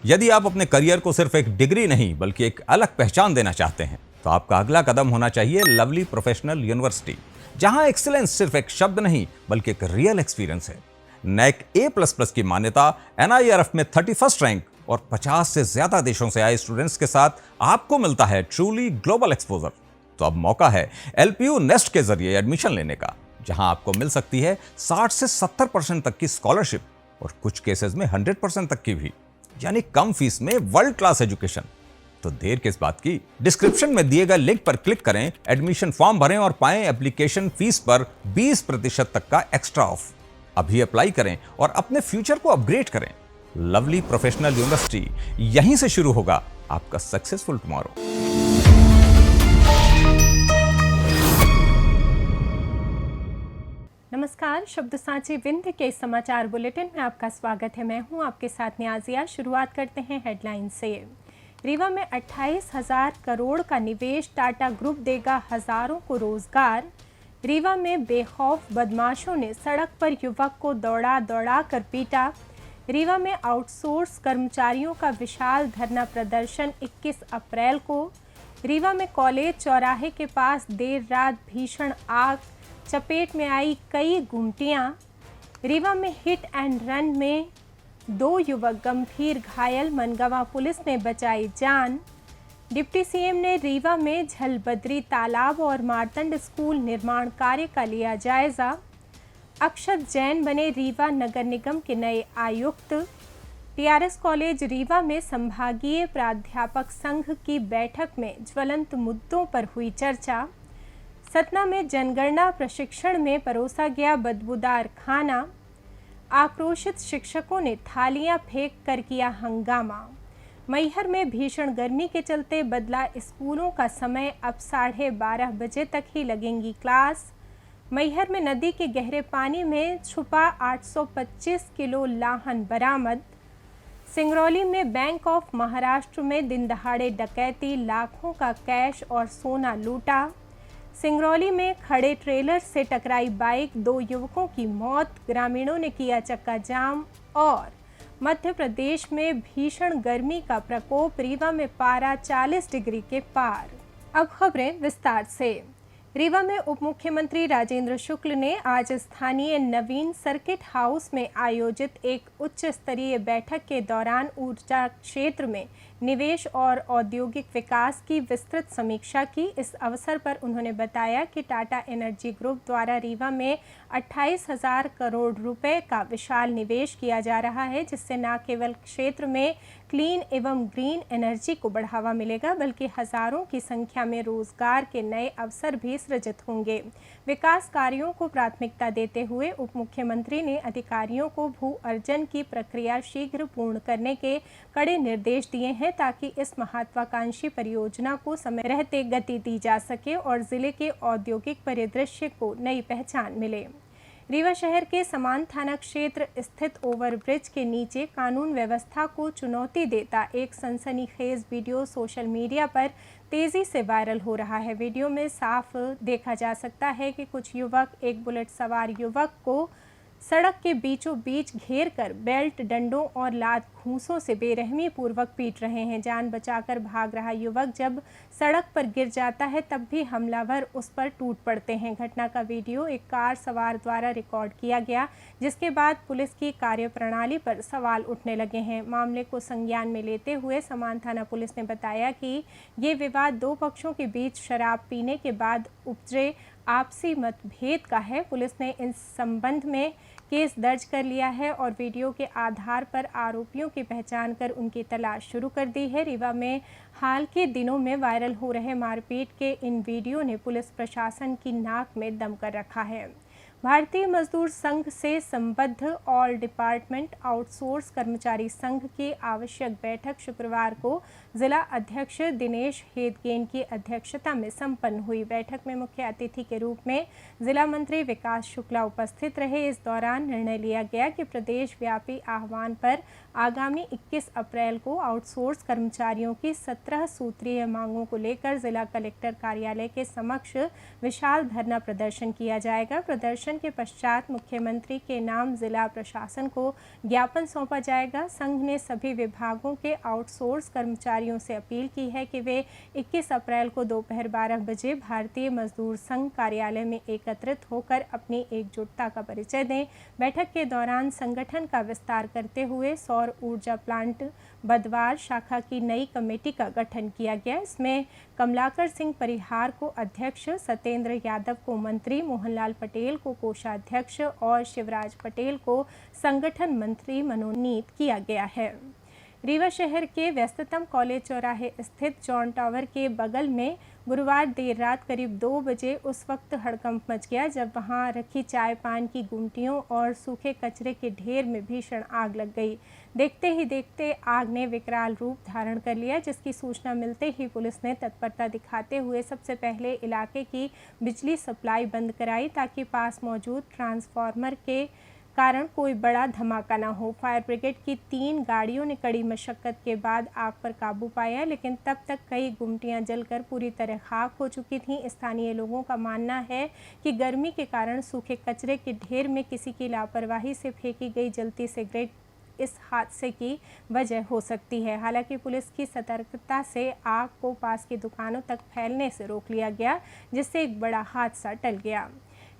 यदि आप अपने करियर को सिर्फ एक डिग्री नहीं बल्कि एक अलग पहचान देना चाहते हैं तो आपका अगला कदम होना चाहिए लवली प्रोफेशनल यूनिवर्सिटी, जहां एक्सीलेंस सिर्फ एक शब्द नहीं बल्कि एक रियल एक्सपीरियंस है। नैक A++ की मान्यता, NIRF में 31st रैंक और 50 से ज्यादा देशों से आए स्टूडेंट्स के साथ आपको मिलता है ट्रूली ग्लोबल एक्सपोजर। तो अब मौका है LPU नेस्ट के जरिए एडमिशन लेने का, जहां आपको मिल सकती है 60 से 70% तक की स्कॉलरशिप और कुछ केसेस में 100% तक की भी, यानी कम फीस में वर्ल्ड क्लास एजुकेशन। तो देर किस बात की, डिस्क्रिप्शन में दिए गए लिंक पर क्लिक करें, एडमिशन फॉर्म भरें और पाएं एप्लीकेशन फीस पर 20% तक का एक्स्ट्रा ऑफ। अभी अप्लाई करें और अपने फ्यूचर को अपग्रेड करें। लवली प्रोफेशनल यूनिवर्सिटी, यहीं से शुरू होगा आपका सक्सेसफुल टुमारो। नमस्कार, शब्द सांची विंध्य के समाचार बुलेटिन में आपका स्वागत है। मैं हूं आपके साथ नियाजिया। शुरुआत करते हैं हेडलाइन से। रीवा में 28,000 करोड़ का निवेश, टाटा ग्रुप देगा हजारों को रोजगार। रीवा में बेखौफ बदमाशों ने सड़क पर युवक को दौड़ा कर पीटा। रीवा में आउटसोर्स कर्मचारियों का विशाल धरना प्रदर्शन 21 अप्रैल को। रीवा में कॉलेज चौराहे के पास देर रात भीषण आग, चपेट में आई कई गुमटियां। रीवा में हिट एंड रन में 2 युवक गंभीर घायल, मनगवा पुलिस ने बचाई जान। डिप्टी सीएम ने रीवा में झलबद्री तालाब और मारतंड स्कूल निर्माण कार्य का लिया जायजा। अक्षत जैन बने रीवा नगर निगम के नए आयुक्त। टीआरएस कॉलेज रीवा में संभागीय प्राध्यापक संघ की बैठक में ज्वलंत मुद्दों पर हुई चर्चा। सतना में जनगणना प्रशिक्षण में परोसा गया बदबूदार खाना। आक्रोशित शिक्षकों ने थालियां फेंक कर किया हंगामा। मैहर में भीषण गर्मी के चलते बदला स्कूलों का समय, अब 12:30 बजे तक ही लगेंगी क्लास। मैहर में नदी के गहरे पानी में छुपा 825 किलो लाहन बरामद। सिंगरौली में बैंक ऑफ महाराष्ट्र में दिन दहाड़े डकैती, लाखों का कैश और सोना लूटा। सिंगरौली में खड़े ट्रेलर से टकराई बाइक, 2 युवकों की मौत, ग्रामीणों ने किया चक्का जाम। और मध्य प्रदेश में भीषण गर्मी का प्रकोप, रीवा में पारा 40 डिग्री के पार। अब खबरें विस्तार से। रीवा में उप मुख्यमंत्री राजेंद्र शुक्ल ने आज स्थानीय नवीन सर्किट हाउस में आयोजित एक उच्च स्तरीय बैठक के दौरान ऊर्जा क्षेत्र में निवेश और औद्योगिक विकास की विस्तृत समीक्षा की। इस अवसर पर उन्होंने बताया कि टाटा एनर्जी ग्रुप द्वारा रीवा में 28,000 करोड़ रुपए का विशाल निवेश किया जा रहा है, जिससे न केवल क्षेत्र में क्लीन एवं ग्रीन एनर्जी को बढ़ावा मिलेगा बल्कि हजारों की संख्या में रोजगार के नए अवसर भी सृजित होंगे। विकास कार्यों को प्राथमिकता देते हुए उप मुख्यमंत्री ने अधिकारियों को भू अर्जन की प्रक्रिया शीघ्र पूर्ण करने के कड़े निर्देश दिए हैं, ताकि इस महत्वाकांक्षी परियोजना को समय रहते गति दी जा सके और जिले के औद्योगिक परिदृश्य को नई पहचान मिले। रीवा शहर के समान थाना क्षेत्र स्थित ओवरब्रिज के नीचे कानून व्यवस्था को चुनौती देता एक सनसनीखेज वीडियो सोशल मीडिया पर तेजी से वायरल हो रहा है। वीडियो में साफ देखा जा सकता है कि कुछ युवक एक बुलेट सवार युवक को सड़क के बीचों बीच घेर कर बेल्ट, डंडों और लात घूंसों से बेरहमी पूर्वक पीट रहे हैं। जान बचाकर भाग रहा युवक जब सड़क पर गिर जाता है तब भी हमलावर उस पर टूट पड़ते हैं। घटना का वीडियो एक कार सवार द्वारा रिकॉर्ड किया गया, जिसके बाद पुलिस की कार्यप्रणाली पर सवाल उठने लगे हैं। मामले को संज्ञान में लेते हुए समान थाना पुलिस ने बताया कि ये विवाद 2 पक्षों के बीच शराब पीने के बाद उपजे आपसी मतभेद का है। पुलिस ने इस संबंध में केस दर्ज कर लिया है और वीडियो के आधार पर आरोपियों की पहचान कर उनकी तलाश शुरू कर दी है। रीवा में हाल के दिनों में वायरल हो रहे मारपीट के इन वीडियो ने पुलिस प्रशासन की नाक में दम कर रखा है। भारतीय मजदूर संघ से संबद्ध ऑल डिपार्टमेंट आउटसोर्स कर्मचारी संघ की आवश्यक बैठक शुक्रवार को जिला अध्यक्ष दिनेश हेदगेन की अध्यक्षता में संपन्न हुई। बैठक में मुख्य अतिथि के रूप में जिला मंत्री विकास शुक्ला उपस्थित रहे। इस दौरान निर्णय लिया गया कि प्रदेश व्यापी आह्वान पर आगामी 21 अप्रैल को आउटसोर्स कर्मचारियों की 17 सूत्रीय मांगों को लेकर जिला कलेक्टर कार्यालय के समक्ष विशाल धरना प्रदर्शन किया जाएगा। प्रदर्शन के पश्चात मुख्यमंत्री के नाम जिला प्रशासन को ज्ञापन सौंपा जाएगा। संघ ने सभी विभागों के आउटसोर्स कर्मचारियों से अपील की है कि वे 21 अप्रैल को दोपहर 12 बजे भारतीय मजदूर संघ कार्यालय में एकत्रित होकर अपनी एकजुटता का परिचय दें। बैठक के दौरान संगठन का विस्तार करते हुए सौर ऊर्जा प्लांट बदवार शाखा की नई कमेटी का गठन किया गया। इसमें कमलाकर सिंह परिहार को अध्यक्ष, सत्येंद्र यादव को मंत्री, मोहनलाल पटेल को कोषाध्यक्ष और शिवराज पटेल को संगठन मंत्री मनोनीत किया गया है। रीवा शहर के व्यस्ततम कॉलेज चौराहे स्थित जॉन टावर के बगल में गुरुवार देर रात करीब 2 बजे उस वक्त हड़कंप मच गया जब वहां रखी चाय पान की गुमटियों और सूखे कचरे के ढेर में भीषण आग लग गई। देखते ही देखते आग ने विकराल रूप धारण कर लिया, जिसकी सूचना मिलते ही पुलिस ने तत्परता दिखाते हुए सबसे पहले इलाके की बिजली सप्लाई बंद कराई ताकि पास मौजूद ट्रांसफार्मर के कारण कोई बड़ा धमाका न हो। फायर ब्रिगेड की 3 गाड़ियों ने कड़ी मशक्कत के बाद आग पर काबू पाया, लेकिन तब तक कई गुमटियां जलकर पूरी तरह खाक हो चुकी थीं। स्थानीय लोगों का मानना है कि गर्मी के कारण सूखे कचरे के ढेर में किसी की लापरवाही से फेंकी गई जलती सिगरेट इस हादसे की वजह हो सकती है। हालांकि पुलिस की सतर्कता से आग को पास की दुकानों तक फैलने से रोक लिया गया, जिससे एक बड़ा हादसा टल गया।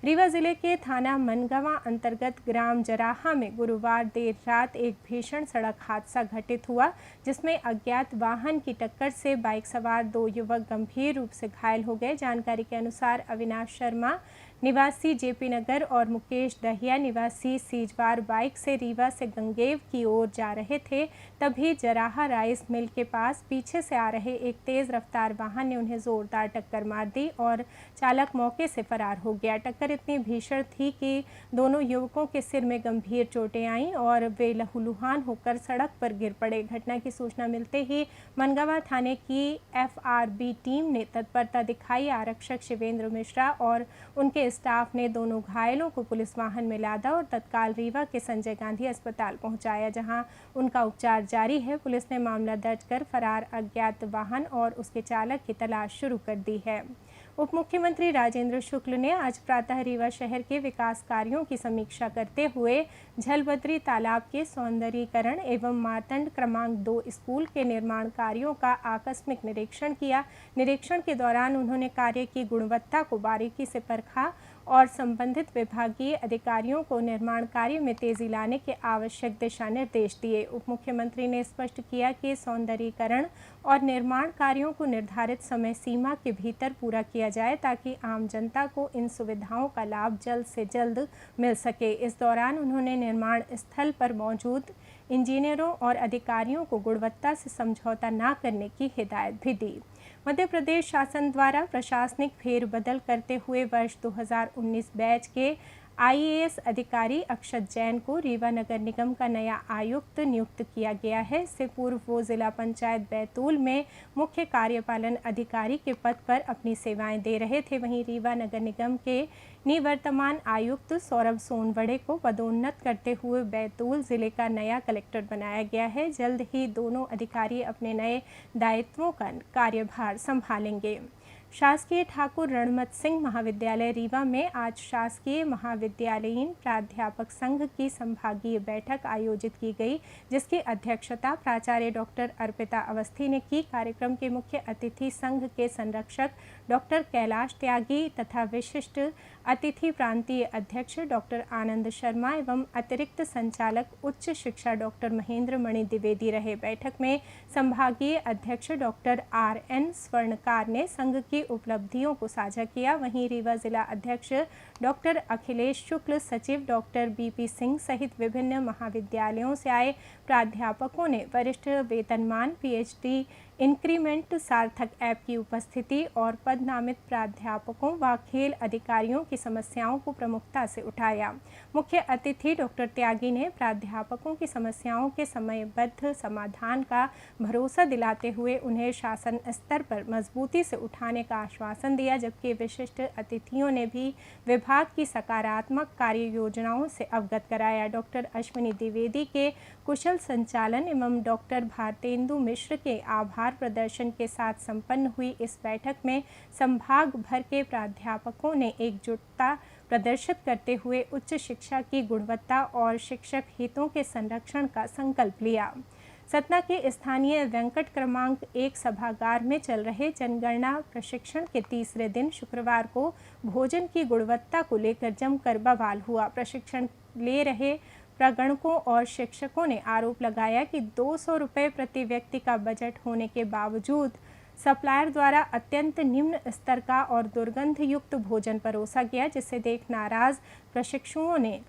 रीवा जिले के थाना मनगवा अंतर्गत ग्राम जराहा में गुरुवार देर रात एक भीषण सड़क हादसा घटित हुआ, जिसमें अज्ञात वाहन की टक्कर से बाइक सवार 2 युवक गंभीर रूप से घायल हो गए। जानकारी के अनुसार अविनाश शर्मा निवासी जेपी नगर और मुकेश दहिया निवासी सीजवार बाइक से रीवा से गंगेव की ओर जा रहे थे। तभी जराहा राइस मिल के पास पीछे से आ रहे एक तेज रफ्तार वाहन ने उन्हें जोरदार टक्कर मार दी और चालक मौके से फरार हो गया। टक्कर इतनी भीषण थी कि दोनों युवकों के सिर में गंभीर चोटें आईं और वे लहूलुहान होकर सड़क पर गिर पड़े। घटना की सूचना मिलते ही मनगवा थाने की FRB टीम ने तत्परता दिखाई। आरक्षक शिवेंद्र मिश्रा और उनके स्टाफ ने दोनों घायलों को पुलिस वाहन में लादा और तत्काल रीवा के संजय गांधी अस्पताल पहुंचाया, जहां उनका उपचार जारी है। पुलिस ने मामला दर्ज कर फरार अज्ञात वाहन और उसके चालक की तलाश शुरू कर दी है। उप मुख्यमंत्री राजेंद्र शुक्ल ने आज प्रातः रीवा शहर के विकास कार्यों की समीक्षा करते हुए झलबद्री तालाब के सौंदर्यीकरण एवं मारतंड क्रमांक 2 स्कूल के निर्माण कार्यों का आकस्मिक निरीक्षण किया। निरीक्षण के दौरान उन्होंने कार्य की गुणवत्ता को बारीकी से परखा और संबंधित विभागीय अधिकारियों को निर्माण कार्य में तेजी लाने के आवश्यक दिशा निर्देश दिए। उप मुख्यमंत्री ने स्पष्ट किया कि सौंदर्यीकरण और निर्माण कार्यों को निर्धारित समय सीमा के भीतर पूरा किया जाए ताकि आम जनता को इन सुविधाओं का लाभ जल्द से जल्द मिल सके। इस दौरान उन्होंने निर्माण स्थल पर मौजूद इंजीनियरों और अधिकारियों को गुणवत्ता से समझौता न करने की हिदायत भी दी। मध्य प्रदेश शासन द्वारा प्रशासनिक फेरबदल करते हुए वर्ष 2019 बैच के IAS अधिकारी अक्षत जैन को रीवा नगर निगम का नया आयुक्त नियुक्त किया गया है। इससे पूर्व वो जिला पंचायत बैतूल में मुख्य कार्यपालन अधिकारी के पद पर अपनी सेवाएं दे रहे थे। वहीं रीवा नगर निगम के निवर्तमान आयुक्त सौरभ सोनवड़े को पदोन्नत करते हुए बैतूल जिले का नया कलेक्टर बनाया गया है। जल्द ही दोनों अधिकारी अपने नए दायित्वों का कार्यभार संभालेंगे। शासकीय ठाकुर रणमत सिंह महाविद्यालय रीवा में आज शासकीय महाविद्यालयीन प्राध्यापक संघ की संभागीय बैठक आयोजित की गई, जिसकी अध्यक्षता प्राचार्य डॉक्टर अर्पिता अवस्थी ने की। कार्यक्रम के मुख्य अतिथि संघ के संरक्षक डॉक्टर कैलाश त्यागी तथा विशिष्ट अतिथि प्रांतीय अध्यक्ष डॉक्टर आनंद शर्मा एवं अतिरिक्त संचालक उच्च शिक्षा डॉक्टर महेंद्र मणि द्विवेदी रहे। बैठक में संभागीय अध्यक्ष डॉक्टर RN स्वर्णकार ने संघ की उपलब्धियों को साझा किया। वहीं रीवा जिला अध्यक्ष डॉक्टर अखिलेश शुक्ल, सचिव डॉक्टर BP सिंह सहित विभिन्न महाविद्यालयों से आए प्राध्यापकों ने वरिष्ठ वेतनमान, PhD इंक्रीमेंट, सार्थक ऐप की उपस्थिति और पदनामित प्राध्यापकों व खेल अधिकारियों की समस्याओं को प्रमुखता से उठाया। मुख्य अतिथि डॉक्टर त्यागी ने प्राध्यापकों की समस्याओं के समयबद्ध समाधान का भरोसा दिलाते हुए उन्हें शासन स्तर पर मजबूती से उठाने का आश्वासन दिया, जबकि विशिष्ट अतिथियों ने भी विभाग की सकारात्मक कार्य योजनाओं से अवगत कराया। डॉक्टर अश्विनी द्विवेदी के कुशल संचालन एवं डॉक्टर भारतेंदु मिश्र के आभार प्रदर्शन के साथ संपन्न हुई इस बैठक में संभाग भर के प्राध्यापकों ने एकजुटता प्रदर्शित करते हुए उच्च शिक्षा की गुणवत्ता और शिक्षक हितों के संरक्षण का संकल्प लिया। सतना के स्थानीय वेंकट क्रमांक 1 सभागार में चल रहे जनगणना प्रशिक्षण के तीसरे दिन शुक्रवार को भोजन की गुणवत्ता को लेकर जमकर बवाल हुआ। प्रशिक्षण ले रहे प्रागणकों और शिक्षकों ने आरोप लगाया कि 200 रुपये प्रति व्यक्ति का बजट होने के बावजूद सप्लायर द्वारा अत्यंत निम्न स्तर का और दुर्गंध युक्त भोजन परोसा गया, जिसे देख नाराज प्रशिक्षुओं ने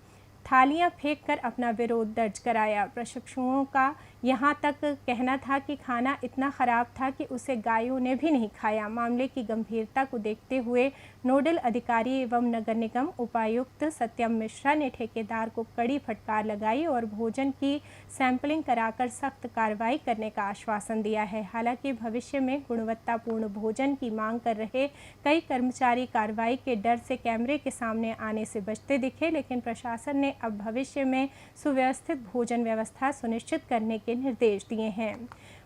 थालियां फेंककर अपना विरोध दर्ज कराया। प्रशिक्षुओं का यहां तक कहना था कि खाना इतना खराब था कि उसे गायों ने भी नहीं खाया। मामले की गंभीरता को देखते हुए नोडल अधिकारी एवं नगर निगम उपायुक्त सत्यम मिश्रा ने ठेकेदार को कड़ी फटकार लगाई और भोजन की सैंपलिंग कराकर सख्त कार्रवाई करने का आश्वासन दिया है। हालांकि भविष्य में गुणवत्तापूर्ण भोजन की मांग कर रहे कई कर्मचारी कार्रवाई के डर से कैमरे के सामने आने से बचते दिखे, लेकिन प्रशासन ने अब भविष्य में सुव्यवस्थित भोजन व्यवस्था सुनिश्चित करने के निर्देश दिए हैं।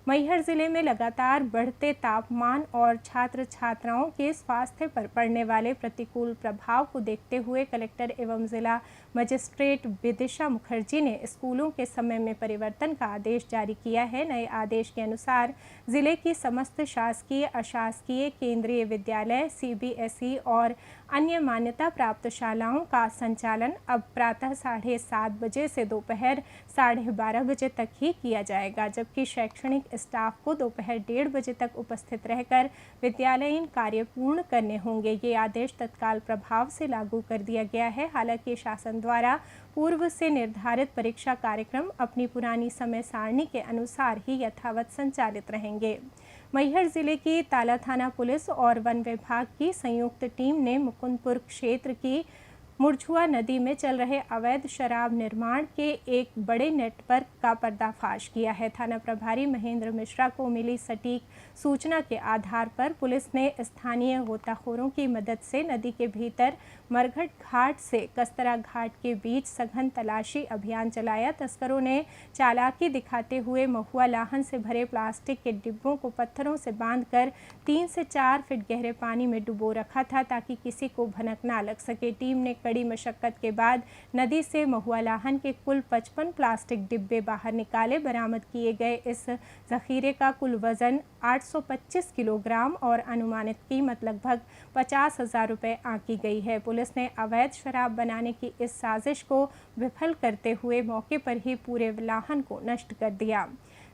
मैहर जिले में लगातार बढ़ते तापमान और छात्र छात्राओं के स्वास्थ्य पर पड़ने वाले प्रतिकूल प्रभाव को देखते हुए कलेक्टर एवं जिला मजिस्ट्रेट विदिशा मुखर्जी ने स्कूलों के समय में परिवर्तन का आदेश जारी किया है। नए आदेश के अनुसार जिले की समस्त शासकीय, अशासकीय, केंद्रीय विद्यालय, CBSE और अन्य मान्यता प्राप्त शालाओं का संचालन अब प्रातः 7:30 बजे से दोपहर 12:30 बजे तक ही किया जाएगा, जबकि शैक्षणिक स्टाफ को दोपहर 1:30 बजे तक उपस्थित रहकर विद्यालयीन कार्य पूर्ण करने होंगे। ये आदेश तत्काल प्रभाव से लागू कर दिया गया है। हालांकि शासन द्वारा पूर्व से निर्धारित परीक्षा कार्यक्रम अपनी पुरानी समय सारणी के अनुसार ही यथावत संचालित रहेंगे। मैहर जिले की ताला थाना पुलिस और वन विभाग की संयुक्त टीम ने मुकुंदपुर क्षेत्र की मुरछुआ नदी में चल रहे अवैध शराब निर्माण के एक बड़े नेटवर्क का पर्दाफाश किया है। थाना प्रभारी महेंद्र मिश्रा को मिली सटीक सूचना के आधार पर पुलिस ने स्थानीय गोताखोरों की मदद से नदी के भीतर मरघट घाट से कस्तरा घाट के बीच सघन तलाशी अभियान चलाया। तस्करों ने चालाकी दिखाते हुए महुआ लाहन से भरे प्लास्टिक के डिब्बों को पत्थरों से बांधकर 3 से 4 फीट गहरे पानी में डुबो रखा था ताकि किसी को भनक ना लग सके। टीम ने कड़ी मशक्कत के बाद नदी से महुआ लाहन के कुल 55 प्लास्टिक डिब्बे बाहर निकाले। बरामद किए गए इस जखीरे का कुल वजन 825 किलोग्राम और अनुमानित कीमत लगभग 50,000 रुपये आंकी गई है। पुलिस ने अवैध शराब बनाने की इस साजिश को विफल करते हुए मौके पर ही पूरे लाहन को नष्ट कर दिया।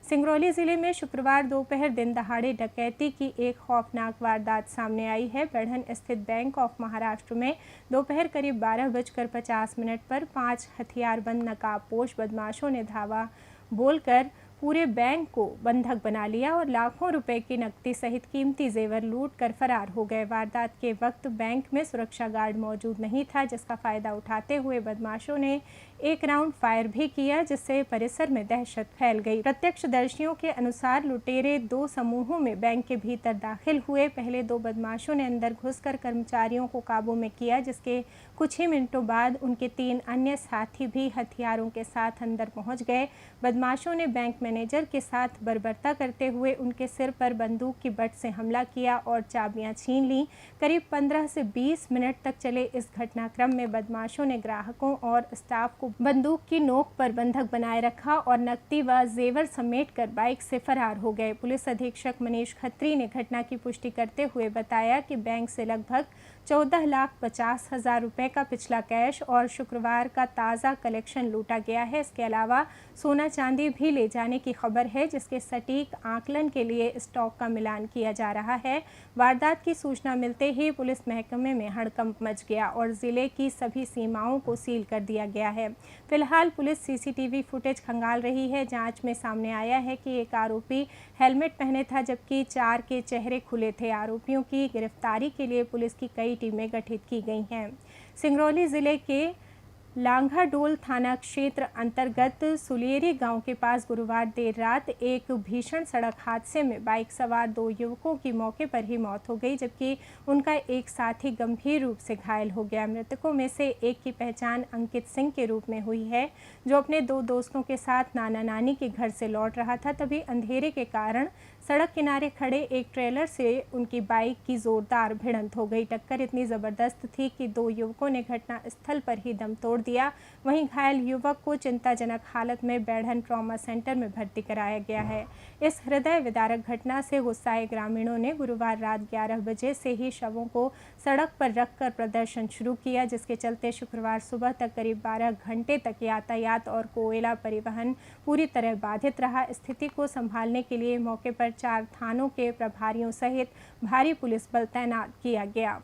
सिंगरौली जिले में शुक्रवार दोपहर दिन दहाड़े डकैती की एक खौफनाक वारदात सामने आई है। बढ़न स्थित बैंक ऑफ महाराष्ट्र में दोपहर करीब 12:50 पर 5 हथियारबंद नकाबपोश बदमाशों ने धावा बोलकर पूरे बैंक को बंधक बना लिया और लाखों रुपए की नकदी सहित कीमती जेवर लूट कर फरार हो गए। वारदात के वक्त बैंक में सुरक्षा गार्ड मौजूद नहीं था, जिसका फायदा उठाते हुए बदमाशों ने एक राउंड फायर भी किया, जिससे परिसर में दहशत फैल गई। प्रत्यक्षदर्शियों के अनुसार लुटेरे 2 समूहों में बैंक के भीतर दाखिल हुए। पहले 2 बदमाशों ने अंदर घुसकर कर्मचारियों को काबू में किया, जिसके कुछ ही मिनटों बाद उनके 3 अन्य साथी भी हथियारों के साथ अंदर पहुंच गए। बदमाशों ने बैंक मैनेजर के साथ बर्बरता करते हुए उनके सिर पर बंदूक की बट से हमला किया और चाबियां छीन लीं। करीब 15 से 20 मिनट तक चले इस घटनाक्रम में बदमाशों ने ग्राहकों और स्टाफ को बंदूक की नोक पर बंधक बनाए रखा और नकदी व जेवर समेटकर बाइक से फरार हो गए। पुलिस अधीक्षक मनीष खत्री ने घटना की पुष्टि करते हुए बताया कि बैंक से लगभग 14,50,000 रुपए का पिछला कैश और शुक्रवार का ताज़ा कलेक्शन लूटा गया है। इसके अलावा सोना चांदी भी ले जाने की खबर है, जिसके सटीक आकलन के लिए स्टॉक का मिलान किया जा रहा है। वारदात की सूचना मिलते ही पुलिस महकमे में हड़कंप मच गया और जिले की सभी सीमाओं को सील कर दिया गया है। फिलहाल पुलिस CCTV फुटेज खंगाल रही है। जांच में सामने आया है कि एक आरोपी हेलमेट पहने था, जबकि 4 के चेहरे खुले थे। आरोपियों की गिरफ्तारी के लिए पुलिस की कई टीमें गठित की गई हैं। सिंगरौली जिले के लांघाडोल थाना क्षेत्र अंतर्गत सुलेरी गांव के पास गुरुवार देर रात एक भीषण सड़क हादसे में बाइक सवार 2 युवकों की मौके पर ही मौत हो गई, जबकि उनका एक साथी गंभीर रूप से घायल हो गया। मृतकों में से एक की पहचान अंकित सिंह के रूप में हुई है, जो अपने 2 दोस्तों के साथ नाना नानी के घर से लौट रहा था। तभी अंधेरे के कारण सड़क किनारे खड़े एक ट्रेलर से उनकी बाइक की जोरदार भिड़ंत हो गई। टक्कर इतनी ज़बरदस्त थी कि 2 युवकों ने घटना स्थल पर ही दम तोड़ दिया। वहीं घायल युवक को चिंताजनक हालत में बैढ़न ट्रॉमा सेंटर में भर्ती कराया गया है। इस हृदय विदारक घटना से गुस्साए ग्रामीणों ने गुरुवार रात 11 बजे से ही शवों को सड़क पर रखकर प्रदर्शन शुरू किया, जिसके चलते शुक्रवार सुबह तक करीब 12 घंटे तक यातायात और कोयला परिवहन पूरी तरह बाधित रहा। स्थिति को संभालने के लिए मौके पर 4 थानों के प्रभारियों सहित भारी पुलिस बल तैनात किया गया।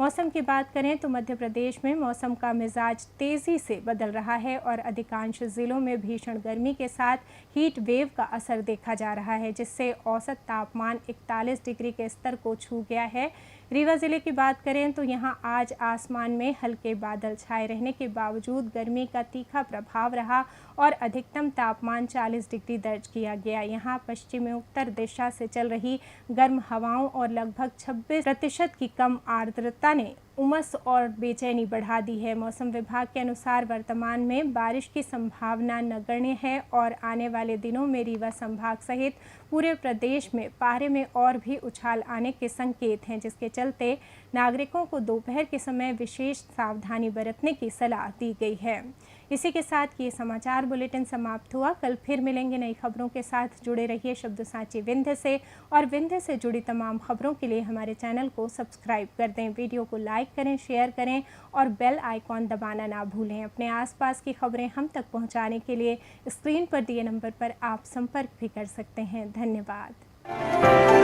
मौसम की बात करें तो मध्य प्रदेश में मौसम का मिजाज तेजी से बदल रहा है और अधिकांश जिलों में भीषण गर्मी के साथ हीट वेव का असर देखा जा रहा है, जिससे औसत तापमान 41 डिग्री के स्तर को छू गया है। रीवा जिले की बात करें तो यहां आज आसमान में हल्के बादल छाए रहने के बावजूद गर्मी का तीखा प्रभाव रहा और अधिकतम तापमान 40 डिग्री दर्ज किया गया। यहां पश्चिमी उत्तर दिशा से चल रही गर्म हवाओं और लगभग 26% की कम आर्द्रता ने उमस और बेचैनी बढ़ा दी है। मौसम विभाग के अनुसार वर्तमान में बारिश की संभावना नगण्य है और आने वाले दिनों में रीवा संभाग सहित पूरे प्रदेश में पारे में और भी उछाल आने के संकेत हैं, जिसके चलते नागरिकों को दोपहर के समय विशेष सावधानी बरतने की सलाह दी गई है। इसी के साथ ये समाचार बुलेटिन समाप्त हुआ। कल फिर मिलेंगे नई खबरों के साथ। जुड़े रहिए शब्द साची विंध्य से, और विंध्य से जुड़ी तमाम खबरों के लिए हमारे चैनल को सब्सक्राइब कर दें। वीडियो को लाइक करें, शेयर करें और बेल आइकॉन दबाना ना भूलें। अपने आसपास की खबरें हम तक पहुंचाने के लिए स्क्रीन पर दिए नंबर पर आप संपर्क भी कर सकते हैं। धन्यवाद।